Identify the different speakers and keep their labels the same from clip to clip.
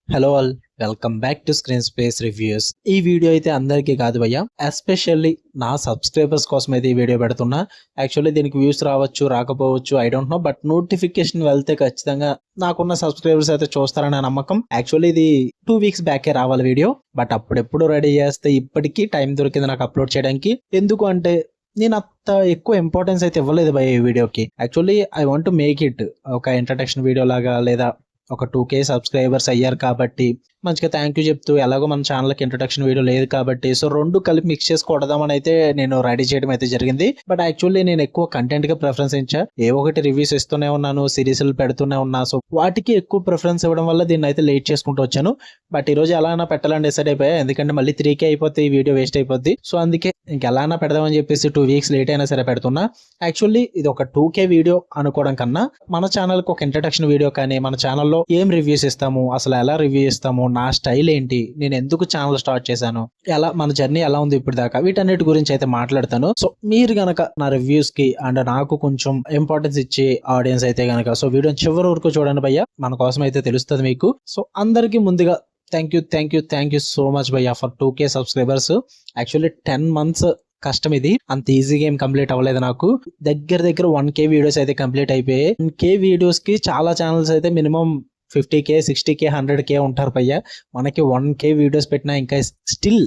Speaker 1: Hello all, welcome back to screen space reviews. ఈ video అయితే అందరికీ కాదు భయ్య, ఎస్పెషల్లీ నా సబ్స్క్రైబర్స్ కోసం అయితే ఈ వీడియో పెడుతున్నా. యాక్చువల్లీ దీనికి వ్యూస్ రావచ్చు రాకపోవచ్చు, I don't know, but notification వెళ్తే ఖచ్చితంగా నాకున్న సబ్స్క్రైబర్స్ అయితే చూస్తారనే నమ్మకం. యాక్చువల్లీ ఇది 2 వీక్స్ బ్యాకే రావాలి వీడియో, బట్ అప్పుడెప్పుడు రెడీ చేస్తే ఇప్పటికీ టైం దొరికింది నాకు అప్లోడ్ చేయడానికి. ఎందుకు అంటే నేను అంత ఎక్కువ ఇంపార్టెన్స్ అయితే ఇవ్వలేదు భయ్య ఈ వీడియోకి. Actually I want to make it ఒక ఇంట్రడక్షన్ వీడియో లాగా, లేదా ఒక 2K సబ్స్క్రైబర్స్ అయ్యారు కాబట్టి మంచిగా థ్యాంక్ యూ చెప్తూ, ఎలాగో మన ఛానల్కి ఇంట్రొడక్షన్ వీడియో లేదు కాబట్టి సో రెండు కలిపి మిక్స్ చేసి కొడదామని అయితే నేను రెడీ చేయడం అయితే జరిగింది. బట్ యాక్చువల్లీ నేను ఎక్కువ కంటెంట్ కి ప్రిఫరెన్స్ ఇచ్చా. ఏ ఒకటి రివ్యూస్ ఇస్తూనే ఉన్నాను, సిరీస్లు పెడుతూనే ఉన్నా, సో వాటికి ఎక్కువ ప్రిఫరెన్స్ ఇవ్వడం వల్ల దీన్ని అయితే లేట్ చేసుకుంటూ వచ్చాను. బట్ ఈ రోజు ఎలానా పెట్టాలని డిసైడ్ అయిపోయా, ఎందుకంటే మళ్ళీ 3K అయిపోతే ఈ వీడియో వేస్ట్ అయిపోద్ది. సో అందుకే ఇంకెలానా పెడదామని చెప్పేసి 2 వీక్స్ లేట్ అయినా సరే పెడుతున్నా. యాక్చువల్లీ ఇది ఒక 2K వీడియో అనుకోవడం కన్నా మన ఛానల్కి ఒక ఇంట్రడక్షన్ వీడియో కానీ, మన ఛానల్లో ఏం రివ్యూస్ ఇస్తాము, అసలు ఎలా రివ్యూ ఇస్తాము, నా స్టైల్ ఏంటి, నేను ఎందుకు ఛానల్ స్టార్ట్ చేశాను, ఎలా మన జర్నీ ఎలా ఉంది ఇప్పుడు దాకా, వీటన్నిటి గురించి అయితే మాట్లాడతాను. సో మీరు గనక నా రివ్యూస్ కి అండ్ నాకు కొంచెం ఇంపార్టెన్స్ ఇచ్చే ఆడియన్స్ అయితే గనక సో వీడియో చివరి వరకు చూడండి భయ్య, మన కోసం అయితే తెలుస్తుంది మీకు. సో అందరికీ ముందుగా థ్యాంక్ యూ సో మచ్ భయ్య for 2K subscribers. Actually 10 months కష్టం, ఇది అంత ఈజీగా ఏం కంప్లీట్ అవ్వలేదు నాకు. దగ్గర 1K వీడియోస్ అయితే కంప్లీట్ అయిపోయాయి. 1K వీడియోస్ కి చాలా ఛానల్స్ అయితే మినిమం 50K 60K 100K ఉంటారు భయ్య. మనకి 1K వీడియోస్ పెట్టినా ఇంకా స్టిల్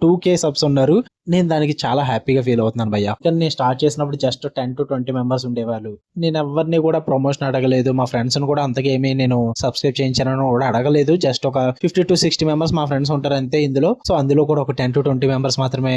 Speaker 1: 2K సబ్స్ ఉన్నారు. నేను దానికి చాలా హ్యాపీగా ఫీల్ అవుతున్నాను భయ్య. కానీ నేను స్టార్ట్ చేసినప్పుడు జస్ట్ 10 to 20 మెంబర్స్ ఉండేవాళ్ళు. నేను ఎవరిని కూడా ప్రమోషన్ అడగలేదు, మా ఫ్రెండ్స్ ని కూడా అంతకేమీ నేను సబ్స్క్రైబ్ చేయించానని కూడా అడగలేదు. జస్ట్ ఒక 50 to 60 మెంబర్స్ మా ఫ్రెండ్స్ ఉంటారు అంతే ఇందులో. సో అందులో కూడా ఒక 10 to 20 మెంబర్స్ మాత్రమే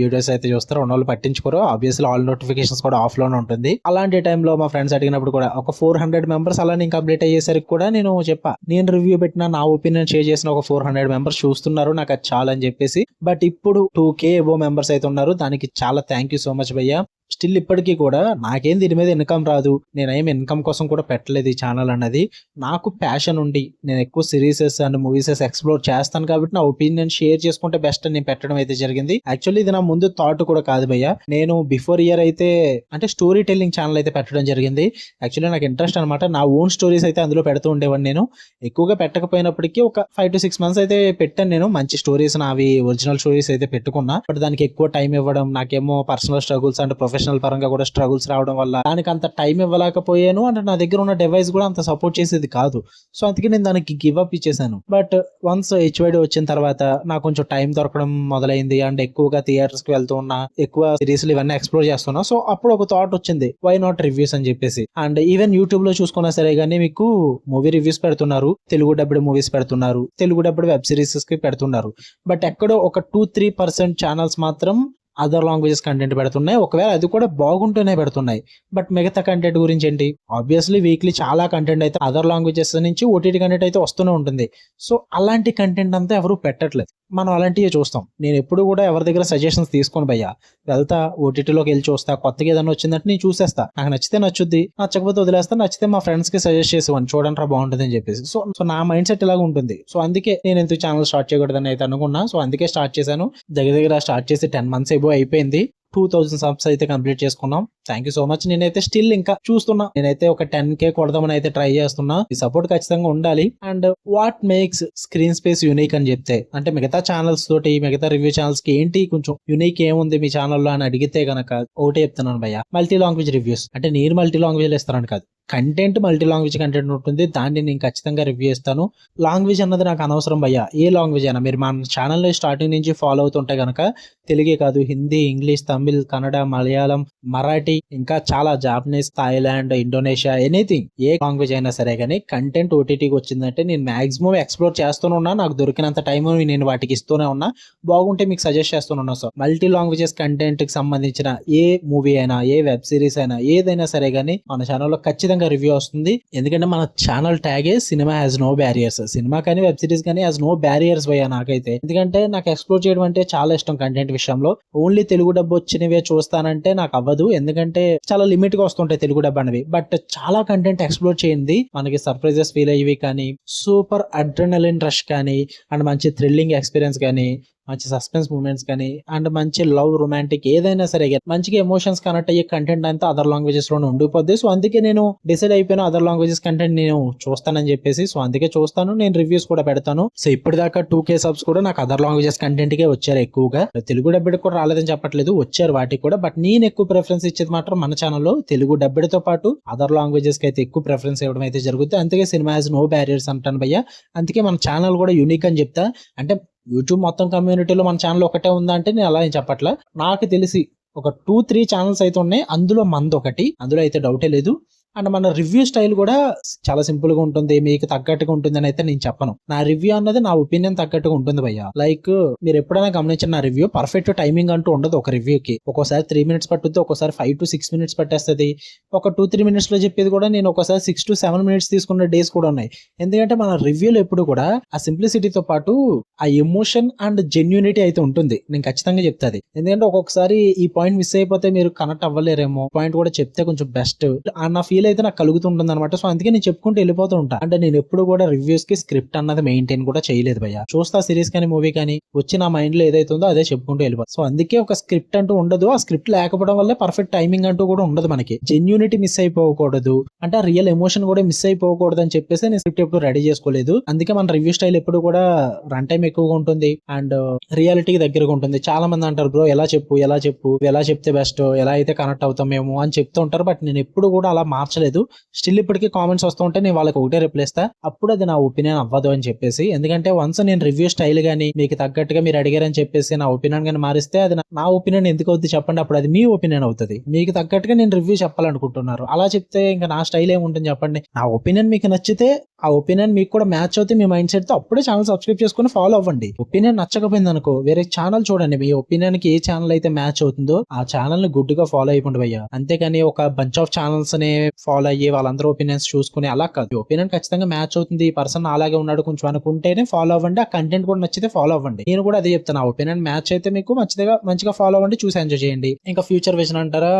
Speaker 1: వీడియోస్ అయితే చూస్తారు, ఉన్న వాళ్ళు పట్టించుకోరు. ఆబ్వియస్లీ ఆల్ నోటిఫికేషన్స్ కూడా ఆఫ్ లోనే ఉంటుంది. అలాంటి టైంలో మా ఫ్రెండ్స్ అడిగినప్పుడు కూడా ఒక 400 మెంబర్స్ అలా నేను కంప్లీట్ అయ్యేసరికి కూడా నేను చెప్పా, నేను రివ్యూ పెట్టిన నా ఒపీనియన్ షేర్ చేసిన ఒక 400 మెంబర్స్ చూస్తున్నారు, నాకు అది చాలా అని చెప్పేసి. బట్ ఇప్పుడు 2K ఎబో మెంబర్స్ అయితే ఉన్నారు, దానికి చాలా థ్యాంక్ యూ సో మచ్ భయ్య. స్టిల్ ఇప్పటికీ కూడా నాకేం దీని మీద ఇన్కమ్ రాదు, నేనేం ఇన్కమ్ కోసం కూడా పెట్టలేదు ఈ ఛానల్ అన్నది. నాకు ప్యాషన్ ఉండి నేను ఎక్కువ సిరీసెస్ అండ్ మూవీసెస్ ఎక్స్ప్లోర్ చేస్తాను కాబట్టి నా ఒపీనియన్ షేర్ చేసుకుంటే బెస్ట్ అని నేను పెట్టడం అయితే జరిగింది. యాక్చువల్లీ ఇది నా ముందు థాట్ కూడా కాదు భయ్య. నేను బిఫోర్ ఇయర్ అయితే అంటే స్టోరీ టెల్లింగ్ ఛానల్ అయితే పెట్టడం జరిగింది. యాక్చువల్లీ నాకు ఇంట్రెస్ట్ అనమాట, నా ఓన్ స్టోరీస్ అయితే అందులో పెడుతూ ఉండేవాడిని. నేను ఎక్కువగా పెట్టకపోయినప్పటికీ ఒక 5 to 6 months అయితే పెట్టాను నేను. మంచి స్టోరీస్, నావి ఒరిజినల్ స్టోరీస్ అయితే పెట్టుకున్నా. బట్ దానికి ఎక్కువ టైం ఇవ్వడం, నాకేమో పర్సనల్ స్ట్రగుల్స్ అండ్ ప్రొఫెషనల్ పరంగా కూడా స్ట్రగుల్స్ రావడం వల్ల దానికి అంత టైం ఇవ్వలేకపోయాను. అంటే నా దగ్గర ఉన్న డివైస్ కూడా అంత సపోర్ట్ చేసేది కాదు. సో అందుకే నేను దానికి గివ్ అప్ ఇచ్చేసాను. బట్ వన్స్ HYD వచ్చిన తర్వాత నాకు కొంచెం టైం దొరకడం మొదలైంది అండ్ ఎక్కువగా థియేటర్స్ కి వెళ్తూ ఉన్నా, ఎక్కువ సిరీస్లు ఇవన్నీ ఎక్స్ప్లోర్ చేస్తున్నా. సో అప్పుడు ఒక థాట్ వచ్చింది, వై నాట్ రివ్యూస్ అని చెప్పేసి. అండ్ ఈవెన్ యూట్యూబ్ లో చూసుకున్నా సరే గానీ మీకు మూవీ రివ్యూస్ పెడుతున్నారు, తెలుగు డబ్బుడ్ మూవీస్ పెడుతున్నారు, తెలుగు డబ్బుడ్ వెబ్ సిరీస్ కి పెడుతున్నారు. బట్ ఎక్కడో ఒక 2-3% ఛానల్స్ మాత్రం అదర్ లాంగ్వేజెస్ కంటెంట్ పెడుతున్నాయి. ఒకవేళ అది కూడా బాగుంటూనే పెడుతున్నాయి. బట్ మిగతా కంటెంట్ గురించి ఏంటి, ఆబ్వియస్లీ వీక్లీ చాలా కంటెంట్ అయితే అదర్ లాంగ్వేజెస్ నుంచి OTT కంటెంట్ అయితే వస్తూనే ఉంటుంది. సో అలాంటి కంటెంట్ అంతా ఎవరు పెట్టట్లేదు, మనం అలాంటివి చూస్తాం. నేను ఎప్పుడు కూడా ఎవరి దగ్గర సజెషన్స్ తీసుకొని భయ్యా, వెళ్తా OTTలోకి వెళ్ళి చూస్తా, కొత్తగా ఏదైనా వచ్చిందంటే నేను చూసేస్తా, నాకు నచ్చితే నచ్చుద్ది, నచ్చకపోతే వదిలేస్తా, నచ్చితే మా ఫ్రెండ్స్ కి సజెస్ట్ చేసేవాడిని, చూడండి రా బాగుంటుంది అని చెప్పేసి. సో నా మైండ్ సెట్ ఇలాగ ఉంటుంది. సో అందుకే నేను ఎందుకు ఛానల్ స్టార్ట్ చేయకూడదని అయితే అనుకున్నా. సో అందుకే స్టార్ట్ చేశాను. దగ్గర స్టార్ట్ చేసి 10 months ఏబో అయిపోయింది. 2000 సబ్స్ అయితే కంప్లీట్ చేసుకున్నాం. Thank you so much. నేనైతే స్టిల్ ఇంకా చూస్తున్నా, నేనైతే ఒక 10K కొడదామని అయితే ట్రై చేస్తున్నా. ఈ సపోర్ట్ ఖచ్చితంగా ఉండాలి. And what makes screen space unique అని చెప్తే, అంటే మిగతా ఛానల్స్ తోటి, మిగతా రివ్యూ ఛానల్స్ కి ఏంటి కొంచెం యూనిక్ ఏముంది మీ ఛానల్లో అని అడిగితే గనక ఒకటే చెప్తున్నాను భయ్య, మల్టీ లాంగ్వేజ్ రివ్యూస్. అంటే నేను మల్టీ లాంగ్వేజ్ ఇస్తానని కాదు, కంటెంట్ మల్టీ లాంగ్వేజ్ కంటెంట్ ఉంటుంది, దాన్ని నేను ఖచ్చితంగా రివ్యూ ఇస్తాను. లాంగ్వేజ్ అన్నది నాకు అనవసరం భయ్య, ఏ లాంగ్వేజ్ అయినా. మీరు మన ఛానల్లో స్టార్టింగ్ నుంచి ఫాలో అవుతుంటే గనక తెలుగే కాదు, హిందీ, ఇంగ్లీష్, తమిళ్, కన్నడ, మలయాళం, మరాఠీ, ఇంకా చాలా జాపనీస్, థాయిలాండ్, ఇండోనేషియా, ఎనీథింగ్, ఏ లాంగ్వేజ్ అయినా సరే కానీ కంటెంట్ OTTకి వచ్చిందంటే నేను మాక్సిమం ఎక్స్ప్లోర్ చేస్తూనే ఉన్నా. నాకు దొరికినంత టైం నేను వాటికి ఇస్తూనే ఉన్నా. బాగుంటే మీకు సజెస్ట్ చేస్తున్నా. సో మల్టీ లాంగ్వేజెస్ కంటెంట్ కి సంబంధించిన ఏ మూవీ అయినా, ఏ వెబ్ సిరీస్ అయినా, ఏదైనా సరే కానీ మన ఛానల్లో ఖచ్చితంగా రివ్యూ వస్తుంది. ఎందుకంటే మన ఛానల్ ట్యాగే cinema has no barriers. Cinema కానీ వెబ్ సిరీస్ కానీ హ్యాస్ నో బ్యారియర్స్ భయ్యా నాకైతే. ఎందుకంటే నాకు ఎక్స్ప్లోర్ చేయడం అంటే చాలా ఇష్టం కంటెంట్ విషయంలో. ఓన్లీ తెలుగు డబ్బు వచ్చినవే చూస్తానంటే నాకు అవ్వదు, ఎందుకంటే చాలా లిమిట్ గా వస్తుంటాయి తెలుగు డబ్బు అనేవి. బట్ చాలా కంటెంట్ ఎక్స్ప్లోర్ చేయండి, మనకి సర్ప్రైజెస్ ఫీల్ అయ్యేవి కానీ, సూపర్ అడ్రినలిన్ రష్ కానీ, అండ్ మంచి థ్రిల్లింగ్ ఎక్స్పీరియన్స్ కానీ, మంచి సస్పెన్స్ మూమెంట్స్ కానీ అండ్ మంచి లవ్ రొమాంటిక్ ఏదైనా సరే మంచిగా ఎమోషన్స్ కనెక్ట్ అయ్యే కంటెంట్ అంతా అదర్ లాంగ్వేజెస్ లోనే ఉండిపోద్ది. సో అందుకే నేను డిసైడ్ అయిపోయిన అదర్ లాంగ్వేజెస్ కంటెంట్ నేను చూస్తానని చెప్పేసి. సో అందుకే చూస్తాను, నేను రివ్యూస్ కూడా పెడతాను. సో ఇప్పటిదాకా 2K సబ్స్ కూడా నాకు అదర్ లాంగ్వేజెస్ కంటెంట్ కే వచ్చారు ఎక్కువగా. తెలుగు డబ్బెడ్ కూడా రాలేదని చెప్పట్లేదు, వచ్చారు వాటికి కూడా. బట్ నేను ఎక్కువ ప్రిఫరెన్స్ ఇచ్చేది మాత్రం మన ఛానల్లో తెలుగు డబ్బెడ్ తో పాటు అదర్ లాంగ్వేజెస్ కి అయితే ఎక్కువ ప్రిఫరెన్స్ ఇవ్వడం అయితే జరుగుతుంది. అందుకే సినిమా హాస్ నో బ్యారియర్స్ అంటాను భయ్య. అందుకే మన ఛానల్ కూడా యూనిక్ అని చెప్తా. అంటే యూట్యూబ్ మొత్తం కమ్యూనిటీలో మన ఛానల్ ఒకటే ఉందా అంటే నేను అలా ఏం చెప్పట్లా. నాకు తెలిసి ఒక 2-3 ఛానల్స్ అయితే ఉన్నాయి, అందులో మంది ఒకటి, అందులో అయితే డౌటే లేదు. అండ్ మన రివ్యూ స్టైల్ కూడా చాలా సింపుల్ గా ఉంటుంది, మీకు తగ్గట్టుగా ఉంటుంది అని అయితే నేను చెప్పను. నా రివ్యూ అన్నది నా ఒపీనియన్ తగ్గట్టుగా ఉంటుంది భయ్య. లైక్ మీరు ఎప్పుడైనా గమనించిన నా రివ్యూ పర్ఫెక్ట్ టైమింగ్ అంటూ ఉండదు. ఒక రివ్యూకి ఒక్కోసారి 3 మినిట్స్ పట్టుద్ది, ఒక్కోసారి 5 to 6 మినిట్స్ పట్టేస్తుంది. ఒక 2-3 మినిట్స్ లో చెప్పేది కూడా నేను ఒకసారి 6 to 7 మినిట్స్ తీసుకున్న డేస్ కూడా ఉన్నాయి. ఎందుకంటే మన రివ్యూలో ఎప్పుడు కూడా ఆ సింప్లిసిటీతో పాటు ఆ ఎమోషన్ అండ్ జెన్యూనిటీ అయితే ఉంటుంది. నేను ఖచ్చితంగా చెప్తాది. ఎందుకంటే ఒక్కొక్కసారి ఈ పాయింట్ మిస్ అయిపోతే మీరు కనెక్ట్ అవ్వలేరేమో, పాయింట్ కూడా చెప్తే కొంచెం బెస్ట్ అన్న ఫీల్ అయితే నాకు కలుగుతుంటుంది అనమాట. సో అందుకే నేను చెప్పుకుంటూ వెళ్ళిపోతూ ఉంటా. అంటే నేను ఎప్పుడు కూడా రివ్యూస్ కి స్క్రిప్ట్ అన్నది మెయింటైన్ కూడా చేయలేదు భయ్య. చూస్తా సిరీస్ కానీ మూవీ కానీ వచ్చి నా మైండ్ లో ఏదైతే ఉందో అదే చెప్పుకుంటూ వెళ్ళిపోతా. సో అందుకే ఒక స్క్రిప్ట్ అంటూ ఉండదు. ఆ స్క్రిప్ట్ లేకపోవడం వల్ల పర్ఫెక్ట్ టైమింగ్ అంటూ కూడా ఉండదు. మనకి జెన్యూనిటీ మిస్ అయిపోకూడదు, అంటే ఆ రియల్ ఎమోషన్ కూడా మిస్ అయిపోకూడదు అని చెప్పేసి నేను స్క్రిప్ట్ ఎప్పుడు రెడీ చేసుకోలేదు. అందుకే మన రివ్యూ స్టైల్ ఎప్పుడు కూడా రన్ టైం ఎక్కువగా ఉంటుంది అండ్ రియాలిటీకి దగ్గరగా ఉంటుంది. చాలా మంది అంటారు బ్రో ఎలా చెప్తే బెస్ట్, ఎలా అయితే కనెక్ట్ అవుతాం మేము అని చెప్తూ ఉంటారు. బట్ నేను ఎప్పుడు కూడా అలా మార్చలేదు. స్టిల్ ఇప్పటికీ కామెంట్స్ వస్తూ ఉంటే నేను వాళ్ళకి ఒకటే రిప్లై ఇస్తా, అప్పుడు అది నా ఒపీనియన్ అవ్వదు అని చెప్పేసి. ఎందుకంటే వన్స్ నేను రివ్యూ స్టైల్ గానీ మీకు తగ్గట్టుగా మీరు అడిగారని చెప్పేసి నా ఒపీనియన్ గానీ మారిస్తే అది నా ఒపీనియన్ ఎందుకు అవుతుంది చెప్పండి. అప్పుడు అది మీ ఒపీనియన్ అవుతుంది. మీకు తగ్గట్టుగా నేను రివ్యూ చెప్పాలనుకుంటున్నారు, అలా చెప్తే ఇంకా నా స్టైల్ ఏముంటుంది చెప్పండి. నా ఒపీనియన్ మీకు నచ్చితే, ఆ ఒపీనియన్ మీకు కూడా మ్యాచ్ అవుతే మీ మైండ్ సెట్ తో అప్పుడే ఛానల్ సబ్స్క్రైబ్ చేసుకుని ఫాలో అవ్వండి. ఒపీనియన్ నచ్చకపోయింది అనుకో వేరే ఛానల్ చూడండి. మీ ఒపీనియన్ కి ఏ ఛానల్ అయితే మ్యాచ్ అవుతుందో ఆ ఛానల్ ని గుడ్ గా ఫాలో అయిపోండి భయ్య. అంతేకాని ఒక బంచ్ ఆఫ్ ఛానల్స్ ని ఫాలో అయ్యి వాళ్ళందరూ ఒపీనియన్స్ చూసుకుని అలా కాదు. ఒపీనియన్ ఖచ్చితంగా మ్యాచ్ అవుతుంది, ఈ పర్సన్ అలాగే ఉన్నాడు కొంచెం అనుకుంటేనే ఫాలో అవ్వండి. ఆ కంటెంట్ కూడా నచ్చితే ఫాలో అవ్వండి. నేను కూడా అదే చెప్తాను, ఆ ఒపీనియన్ మ్యాచ్ అయితే మీకు మంచిగా ఫాలో అవ్వండి, చూసి ఎంజాయ్ చేయండి. ఇంకా ఫ్యూచర్ విజన్ అంటారా,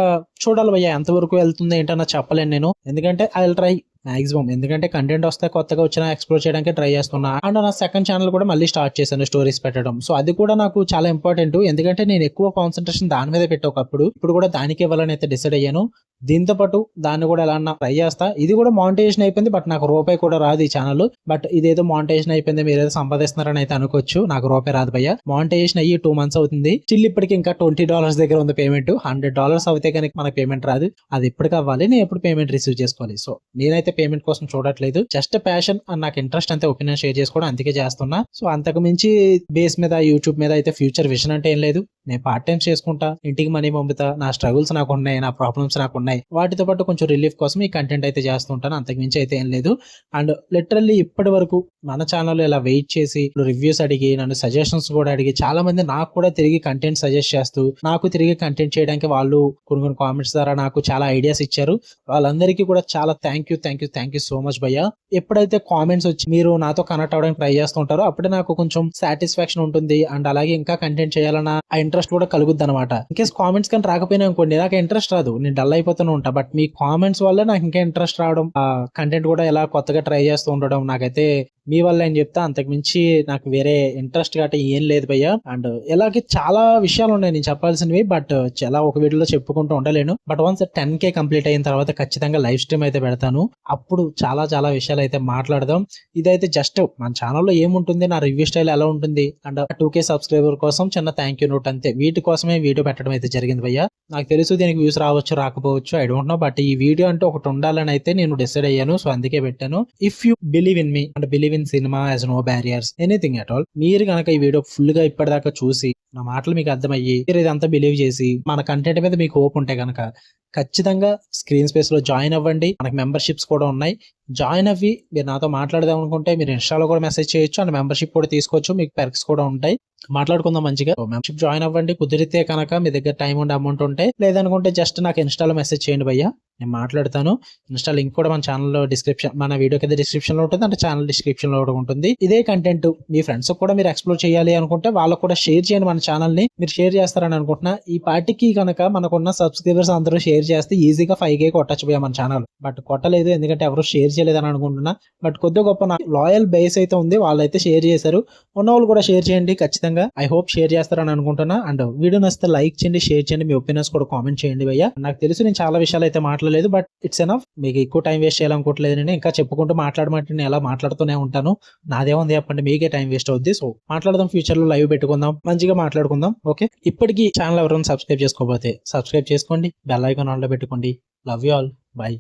Speaker 1: చూడాలి భయ్య ఎంతవరకు వెళ్తుంది ఏంటన్నా చెప్పలేను నేను. ఎందుకంటే ఐ విల్ ట్రై మాక్సిమం. ఎందుకంటే కంటెంట్ వస్తే కొత్తగా వచ్చిన ఎక్స్ప్లోర్ చేయడానికి ట్రై చేస్తున్నా. అండ్ నా సెకండ్ ఛానల్ కూడా మళ్ళీ స్టార్ట్ చేశాను స్టోరీస్ పెట్టడం. సో అది కూడా నాకు చాలా ఇంపార్టెంట్. ఎందుకంటే నేను ఎక్కువ కాన్సన్ట్రేషన్ దాని మీద పెట్టా ఒకప్పుడు, ఇప్పుడు కూడా దానికి ఇవ్వాలని అయితే డిసైడ్ అయ్యాను. దీంతో పాటు దాన్ని కూడా ఎలా ట్రై చేస్తా. ఇది కూడా మానిటైజేషన్ అయిపోయింది, బట్ నాకు రూపాయి కూడా రాదు ఈ ఛానల్. బట్ ఇదేదో మానిటైజేషన్ అయిపోయింది, మీరు ఏదో సంపాదిస్తున్నారని అయితే అనుకోవచ్చు. నాకు రూపాయి రాదు భయ్య. మానిటైజేషన్ అయ్యి 2 months అవుతుంది. స్టిల్ ఇప్పటికి ఇంకా $20 దగ్గర ఉంది పేమెంట్. $100 అవుతే కనుక మనకి పేమెంట్ రాదు. అది ఎప్పటికి అవ్వాలి, నేను ఎప్పుడు పేమెంట్ రిసీవ్ చేసుకోవాలి. సో నేనైతే పేమెంట్ కోసం చూడట్లేదు, జస్ట్ ప్యాషన్ అండ్ నాకు ఇంట్రెస్ట్ అంతే ఒపీనియన్ షేర్ చేసుకోవడం, అందుకే చేస్తున్నా. సో అంతకు మించి బేస్ మీద యూట్యూబ్ మీద అయితే ఫ్యూచర్ విజన్ అంటే ఏం లేదు. నేను పార్ట్ టైమ్స్ చేసుకుంటా, ఇంటికి మనీ పంపుతా, నా స్ట్రగుల్స్ నాకు ఉన్నాయి, నా ప్రాబ్లమ్స్ నాకు ఉన్నాయి, వాటితో పాటు కొంచెం రిలీఫ్ కోసం ఈ కంటెంట్ అయితే చేస్తుంటాను. అంతకు మించి అయితే ఏం లేదు. అండ్ లిటరల్లీ ఇప్పటి వరకు మన ఛానల్ ఇలా వెయిట్ చేసి రివ్యూస్ అడిగి నన్ను సజెషన్స్ కూడా అడిగి చాలా మంది నాకు కూడా తిరిగి కంటెంట్ సజెస్ట్ చేస్తూ నాకు తిరిగి కంటెంట్ చేయడానికి వాళ్ళు కొన్ని కామెంట్స్ ద్వారా నాకు చాలా ఐడియాస్ ఇచ్చారు. వాళ్ళందరికీ కూడా చాలా థ్యాంక్ యూ సో మచ్ భయ్య. ఎప్పుడైతే కామెంట్స్ వచ్చి మీరు నాతో కనెక్ట్ అవ్వడానికి ట్రై చేస్తుంటారో అప్పుడే నాకు కొంచెం సాటిస్ఫాక్షన్ ఉంటుంది. అండ్ అలాగే ఇంకా కంటెంట్ చేయాలన్న ఆ ఇంట్రెస్ట్ కూడా కలుగుద్ది అనమాట. ఇన్కేస్ కామెంట్స్ కానీ రాకపోయినా అనుకోండి, నాకు ఇంట్రెస్ట్ రాదు, నేను డల్ అయిపోతూనే ఉంటా. బట్ మీ కామెంట్స్ వల్ల నాకు ఇంకా ఇంట్రెస్ట్ రావడం, ఆ కంటెంట్ కూడా ఎలా కొత్తగా ట్రై చేస్తూ ఉండడం నాకైతే మీ వల్ల అని చెప్తా. అంతకు మించి నాకు వేరే ఇంట్రెస్ట్ గట్రా ఏం లేదు భయ్య. అండ్ ఇలాగే చాలా విషయాలు ఉన్నాయి నేను చెప్పాల్సినవి, బట్ చాలా ఒక వీడియోలో చెప్పుకుంటూ ఉండలేను. బట్ వన్స్ 10K కంప్లీట్ అయిన తర్వాత ఖచ్చితంగా లైవ్ స్ట్రీమ్ అయితే పెడతాను. అప్పుడు చాలా విషయాలు అయితే మాట్లాడదాం. ఇదైతే జస్ట్ మన ఛానల్లో ఏముంటుంది, నా రివ్యూ స్టైల్ ఎలా ఉంటుంది అండ్ 2K సబ్స్క్రైబర్ కోసం చిన్న థ్యాంక్ యూ నోట్ అంతే. వీటి కోసమే వీడియో పెట్టడం అయితే జరిగింది భయ్య. నాకు తెలుసు దీనికి వ్యూస్ రావచ్చు రాకపోవచ్చు, ఐ డోంట్ నో. బట్ ఈ వీడియో అంటే ఒకటి ఉండాలని అయితే నేను డిసైడ్ అయ్యాను. సో అందుకే పెట్టాను. If you believe in me and believe in cinema as no barriers anything at all, మీరు కనుక ఈ వీడియో ఫుల్ గా ఇప్పటిదాకా చూసి నా మాటలు మీకు అర్థమయ్యి మీరు ఇదంతా బిలీవ్ చేసి మన కంటెంట్ మీద మీకు హోప్ ఉంటే కనుక ఖచ్చితంగా స్క్రీన్ స్పేస్ లో జాయిన్ అవ్వండి. మనకి మెంబర్షిప్స్ కూడా ఉన్నాయి. జాయిన్ అవ్వి మీరు నాతో మాట్లాడదాం అనుకుంటే మీరు ఇన్స్టాలో కూడా మెసేజ్ చేయొచ్చు అండ్ మెంబర్షిప్ కూడా తీసుకోవచ్చు. మీకు పెర్క్స్ కూడా ఉంటాయి, మాట్లాడుకుందాం మంచిగా. మెంబర్షిప్ జాయిన్ అవ్వండి. కుదిరితే కనుక మీ దగ్గర టైం ఉండే అమౌంట్ ఉంటే, లేదనుకుంటే జస్ట్ నాకు ఇన్స్టాలో మెసేజ్ చేయండి భయ్య. నేను మాట్లాడతాను. ఇన్‌స్టా లింక్ కూడా మన ఛానెల్‌లో మన వీడియో కింద డిస్క్రిప్షన్‌లో ఉంటుంది. అంటే ఛానెల్ డిస్క్రిప్షన్‌లో కూడా ఉంటుంది. ఇదే కంటెంట్ మీ ఫ్రెండ్స్‌కి కూడా మీరు ఎక్స్‌ప్లోర్ చేయాలి అనుకుంటే వాళ్ళకి కూడా షేర్ చేయండి మన ఛానెల్‌ని. మీరు షేర్ చేస్తారని అనుకుంటున్నా. ఈ పార్టీకి గనక మనకున్న సబ్స్క్రైబర్స్ అందరూ షేర్ చేస్తే ఈజీగా 5K కొట్టొచ్చు భయ్యా మన ఛానెల్. బట్ కొట్టలేదు ఎందుకంటే ఎవరు షేర్ చేయలేదని అనుకుంటున్నా. బట్ కొద్దిగా గొప్ప నా లాయల్ బేస్ అయితే ఉంది. వాళ్ళైతే షేర్ చేశారు. ఉన్నవాళ్ళు కూడా షేర్ చేయండి ఖచ్చితంగా. ఐ హోప్ షేర్ చేస్తారని అనుకుంటున్నా. అండ్ వీడియో నచ్చితే లైక్ చేయండి, షేర్ చేయండి, మీ ఒపీనియన్స్ కూడా కామెంట్ చేయండి భయ్యా. నాకు తెలుసు నేను చాలా విషయాలు అయితే మాట్లాడలేదు. But it's enough. మీకు ఎక్కువ టైం వేస్ట్ చేయాలనుకోవట్లేదు. నేను ఇంకా చెప్పుకుంటూ మాట్లాడమంటే నేను ఎలా మాట్లాడుతూనే ఉంటాను. నాదేముంది చెప్పండి, మీకే టైం వేస్ట్ అవుద్ది. సో మాట్లాడదాం, ఫ్యూచర్ లో లైవ్ పెట్టుకుందాం, మంచిగా మాట్లాడుకుందాం. ఓకే, ఇప్పటికీ ఛానల్ ఎవరైనా సబ్స్క్రైబ్ చేసుకోకపోతే సబ్స్క్రైబ్ చేసుకోండి, బెల్ ఐకాన్ ఆన్ లో పెట్టుకోండి. Love you all, by.